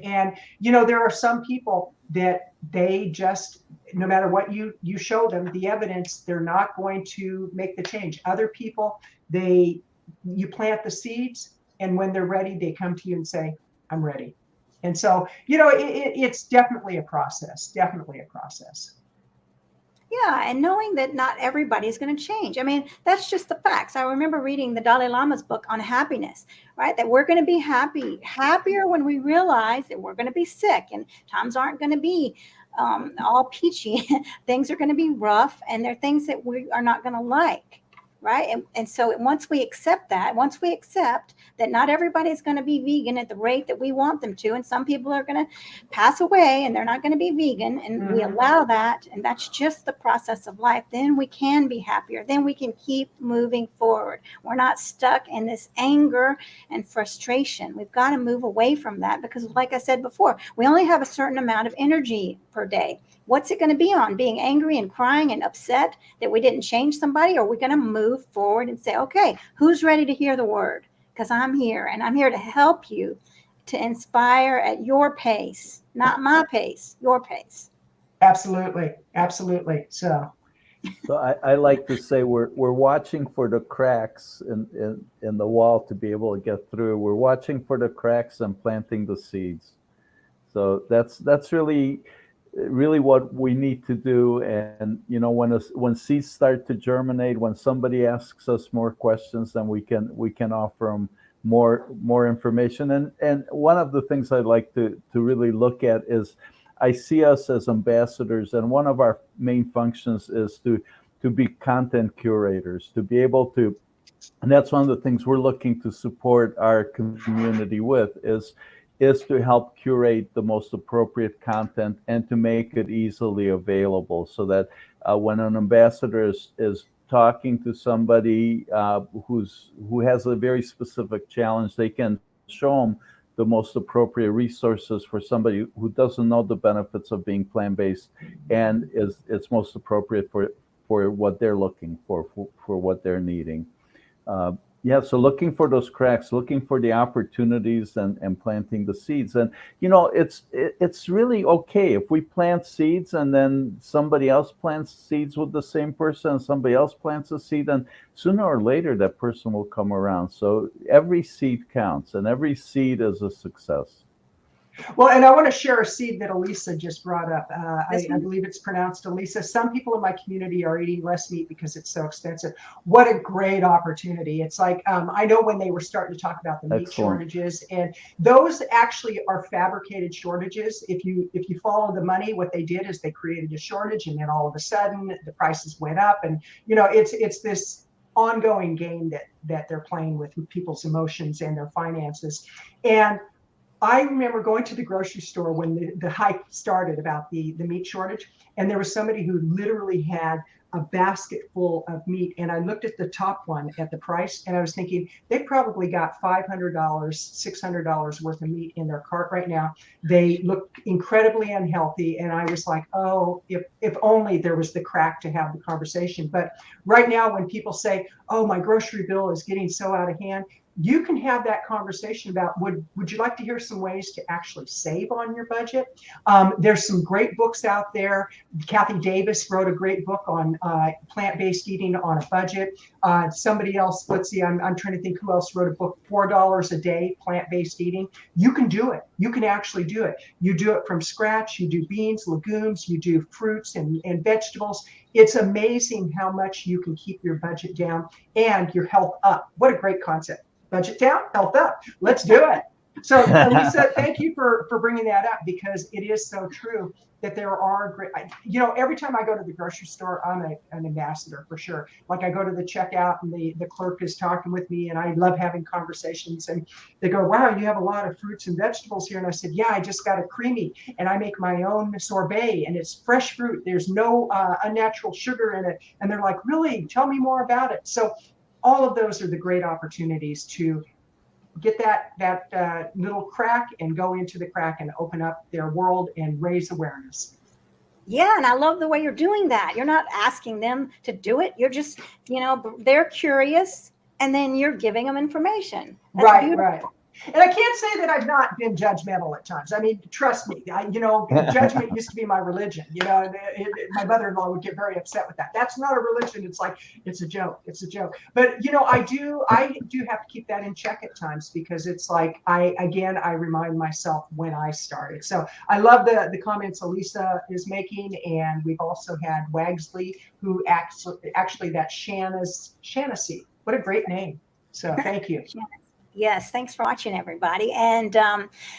there are some people that they just, no matter what you show them, the evidence, they're not going to make the change. Other people, you plant the seeds, and when they're ready, they come to you and say, I'm ready. And so, it's definitely a process, Yeah, and knowing that not everybody's going to change. I mean, that's just the facts. I remember reading the Dalai Lama's book on happiness, right? That we're going to be happier when we realize that we're going to be sick, and times aren't going to be all peachy. Things are going to be rough, and there are things that we are not going to like. Right. And so once we accept that not everybody's going to be vegan at the rate that we want them to, and some people are going to pass away and they're not going to be vegan, and we allow that, and that's just the process of life, then we can be happier. Then we can keep moving forward. We're not stuck in this anger and frustration. We've got to move away from that, because like I said before, we only have a certain amount of energy per day. What's it going to be on? Being angry and crying and upset that we didn't change somebody? Or are we going to move forward and say, okay, who's ready to hear the word? Because I'm here, and I'm here to help you to inspire at your pace, not my pace, your pace. Absolutely. So I like to say we're watching for the cracks in the wall to be able to get through. We're watching for the cracks and planting the seeds. So that's really what we need to do. And when seeds start to germinate, when somebody asks us more questions, then we can offer them more information. And one of the things I'd like to really look at is, I see us as ambassadors, and one of our main functions is to be content curators, to be able to, and that's one of the things we're looking to support our community with, is to help curate the most appropriate content and to make it easily available, so that when an ambassador is talking to somebody who has a very specific challenge, they can show them the most appropriate resources for somebody who doesn't know the benefits of being plant-based, and it's most appropriate for what they're looking for what they're needing. So looking for those cracks, looking for the opportunities, and planting the seeds. And it's really okay if we plant seeds and then somebody else plants seeds with the same person, and somebody else plants a seed, and sooner or later that person will come around. So every seed counts, and every seed is a success. Well, and I want to share a seed that Elisa just brought up. I believe it's pronounced Elisa. Some people in my community are eating less meat because it's so expensive. What a great opportunity. It's like, I know when they were starting to talk about the meat shortages, and those actually are fabricated shortages. If you follow the money, what they did is they created a shortage, and then all of a sudden the prices went up. And, it's this ongoing game that they're playing with people's emotions and their finances. And I remember going to the grocery store when the hype started about the meat shortage, and there was somebody who literally had a basket full of meat. And I looked at the top one at the price, and I was thinking, they probably got $500, $600 worth of meat in their cart right now. They look incredibly unhealthy. And I was like, oh, if only there was the crack to have the conversation. But right now, when people say, oh, my grocery bill is getting so out of hand, you can have that conversation about, would you like to hear some ways to actually save on your budget? There's some great books out there. Kathy Davis wrote a great book on plant-based eating on a budget. Somebody else, let's see, I'm trying to think who else wrote a book, $4 a day, plant-based eating. You can do it. You can actually do it. You do it from scratch. You do beans, legumes, you do fruits and vegetables. It's amazing how much you can keep your budget down and your health up. What a great concept. Budget down, health up. Let's do it. So Lisa, thank you for bringing that up, because it is so true that there are great, every time I go to the grocery store, I'm an ambassador for sure. Like I go to the checkout and the clerk is talking with me, and I love having conversations, and they go, wow, you have a lot of fruits and vegetables here. And I said, yeah, I just got a creamy, and I make my own sorbet, and it's fresh fruit. There's no unnatural sugar in it. And they're like, really? Tell me more about it. So all of those are the great opportunities to get that little crack and go into the crack and open up their world and raise awareness. Yeah, and I love the way you're doing that. You're not asking them to do it. You're just, they're curious, and then you're giving them information. That's Right, beautiful. right. And I can't say that I've not been judgmental at times. I mean, trust me, judgment used to be my religion. My mother-in-law would get very upset with that. That's not a religion. It's like, it's a joke. It's a joke. But, I do have to keep that in check at times, because it's like, I remind myself when I started. So I love the comments Elisa is making. And we've also had Wagsley, who actually that's Shannacy. What a great name. So thank you. Yes, thanks for watching, everybody. And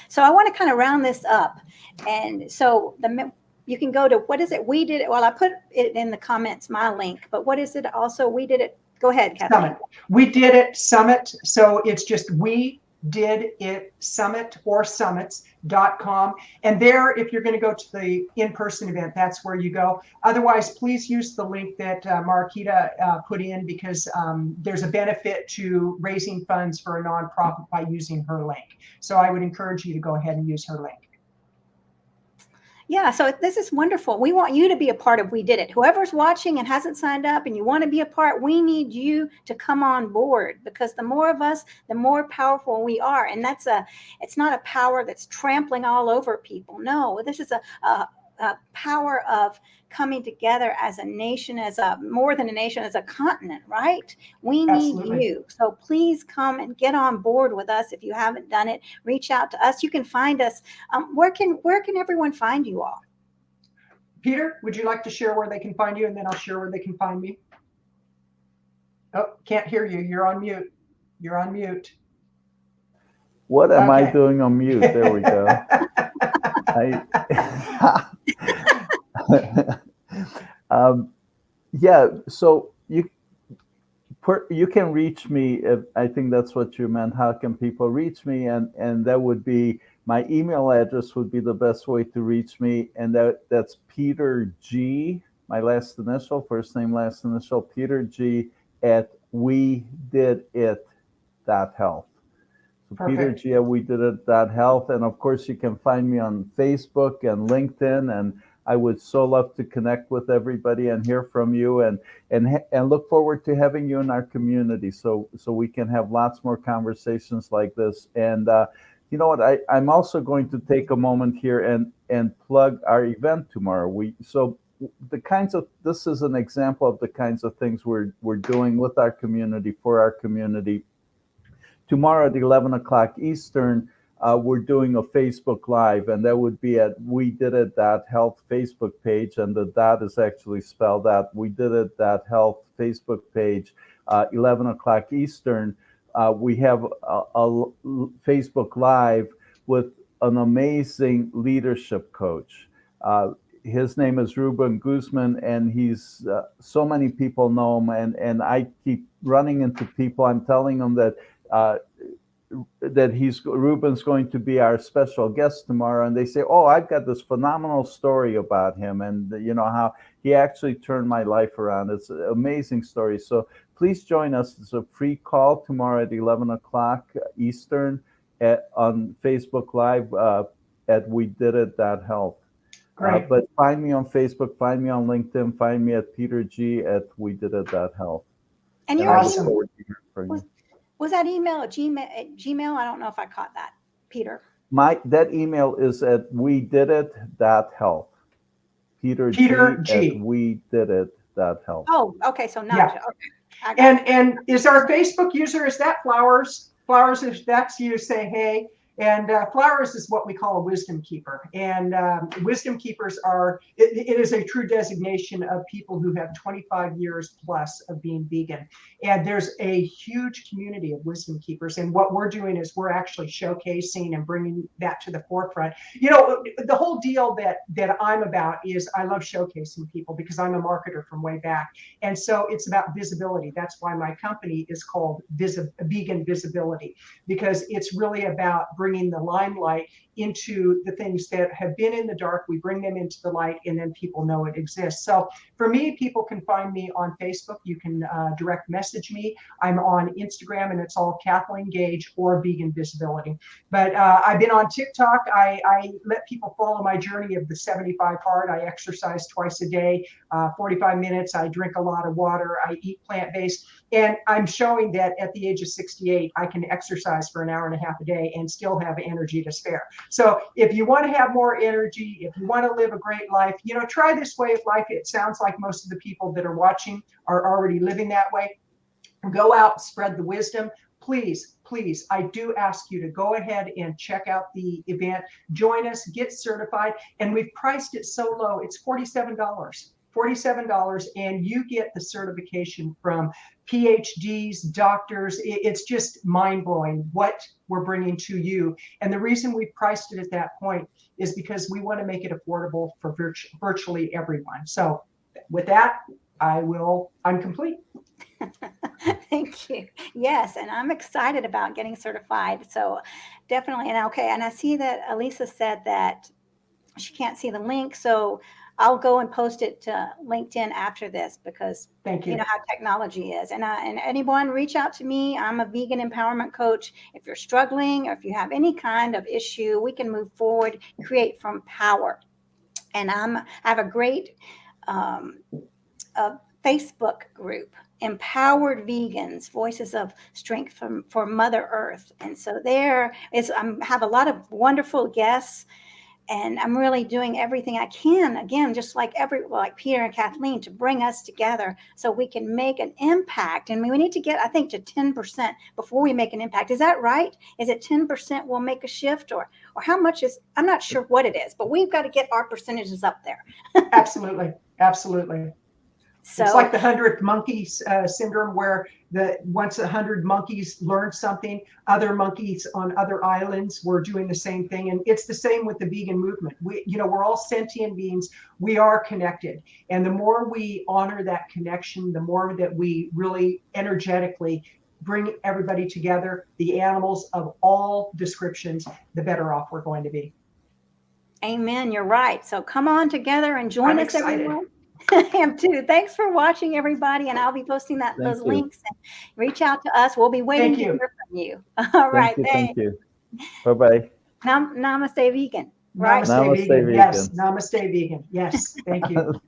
so I want to kind of round this up. And so you can go to, what is it? weDIDit. Well, I put it in the comments, my link, but what is it also? weDIDit. Go ahead, Kathleen. Summit. weDIDit Summit. So it's just weDIDit Summit or summits.com. And there, if you're going to go to the in-person event, that's where you go. Otherwise, please use the link that Marquita put in, because there's a benefit to raising funds for a nonprofit by using her link. So I would encourage you to go ahead and use her link. Yeah, so this is wonderful. We want you to be a part of weDIDit. Whoever's watching and hasn't signed up and you want to be a part, we need you to come on board, because the more of us, the more powerful we are. And it's not a power that's trampling all over people. No, this is a power of coming together as a nation, more than a nation, as a continent, right? We need Absolutely. you. So please come and get on board with us. If you haven't done it, reach out to us. You can find us. Where can everyone find you all? Peter, would you like to share where they can find you, and then I'll share where they can find me? Oh, can't hear you. You're on mute. You're on mute. What am I doing on mute? There we go. Yeah, so you can reach me. I think that's what you meant. How can people reach me? And that would be, my email address would be the best way to reach me. And that's Peter G, my last initial, first name, last initial, Peter G at weDIDit.Health. So Peter G at weDIDit.Health. And of course, you can find me on Facebook and LinkedIn. And I would so love to connect with everybody and hear from you, and look forward to having you in our community, so we can have lots more conversations like this. And you know what? I'm also going to take a moment here and plug our event tomorrow. This is an example of the kinds of things we're doing with our community, for our community. Tomorrow at 11 o'clock Eastern, we're doing a Facebook Live, and that would be at weDIDit.Health Facebook page, and the dot is actually spelled out, weDIDit.Health Facebook page, 11 o'clock Eastern. We have a Facebook Live with an amazing leadership coach. His name is Ruben Guzman, and he's so many people know him, and I keep running into people. I'm telling them that Ruben's going to be our special guest tomorrow, and they say, oh, I've got this phenomenal story about him, and how he actually turned my life around. It's an amazing story. So please join us. It's a free call tomorrow at 11 o'clock Eastern on Facebook Live at weDIDit.Health. Great. But find me on Facebook, find me on LinkedIn, find me at Peter G at weDIDit.Health. And you're awesome. Was that email at Gmail? I don't know if I caught that, Peter. That email is at weDIDit.Health. Peter G at weDIDit.Health. Oh, okay. So now, yeah. Okay. And is our Facebook user, is that Flowers? Flowers, if that's you, say hey. And Flowers is what we call a wisdom keeper. And wisdom keepers it is a true designation of people who have 25 years plus of being vegan. And there's a huge community of wisdom keepers. And what we're doing is we're actually showcasing and bringing that to the forefront. You know, the whole deal that I'm about is I love showcasing people because I'm a marketer from way back. And so it's about visibility. That's why my company is called Vegan Visibility, because it's really about bringing the limelight into the things that have been in the dark. We bring them into the light, and then people know it exists. So for me, people can find me on Facebook. You can direct message me. I'm on Instagram, and it's all Kathleen Gage or Vegan Visibility. But I've been on TikTok. I let people follow my journey of the 75 hard. I exercise twice a day, 45 minutes. I drink a lot of water. I eat plant-based. And I'm showing that at the age of 68, I can exercise for an hour and a half a day and still have energy to spare. So if you want to have more energy, if you want to live a great life, you know, try this way of life. It sounds like most of the people that are watching are already living that way. Go out, spread the wisdom. Please, please, I do ask you to go ahead and check out the event. Join us, get certified. And we've priced it so low, it's $47. $47, and you get the certification from PhDs, doctors. It's just mind-blowing what we're bringing to you. And the reason we priced it at that point is because we want to make it affordable for virtually everyone. So with that, I'm complete. Thank you. Yes, and I'm excited about getting certified. So definitely, and okay, and I see that Elisa said that she can't see the link, so I'll go and post it to LinkedIn after this because Thank you. You know how technology is. And anyone reach out to me. I'm a vegan empowerment coach. If you're struggling or if you have any kind of issue, we can move forward, create from power. And I have a great Facebook group, Empowered Vegans, Voices of Strength for Mother Earth. And so there is, I have a lot of wonderful guests. And I'm really doing everything I can, again, just like Peter and Kathleen, to bring us together so we can make an impact. And we need to get, I think, to 10% before we make an impact. Is that right? Is it 10% will make a shift, or how much is? I'm not sure what it is, but we've got to get our percentages up there. Absolutely, absolutely. So it's like the 100th monkey syndrome, where once 100 monkeys learned something, other monkeys on other islands were doing the same thing. And it's the same with the vegan movement. We're all sentient beings. We are connected. And the more we honor that connection, the more that we really energetically bring everybody together, the animals of all descriptions, the better off we're going to be. Amen. You're right. So come on together and join us, excited. everyone. I am too. Thanks for watching, everybody. And I'll be posting those links. And reach out to us. We'll be waiting to hear from you. All right. Thank you. Bye-bye. Namaste, vegan. Right? Namaste, vegan. Vegan. Yes. Namaste, vegan. Yes. Thank you.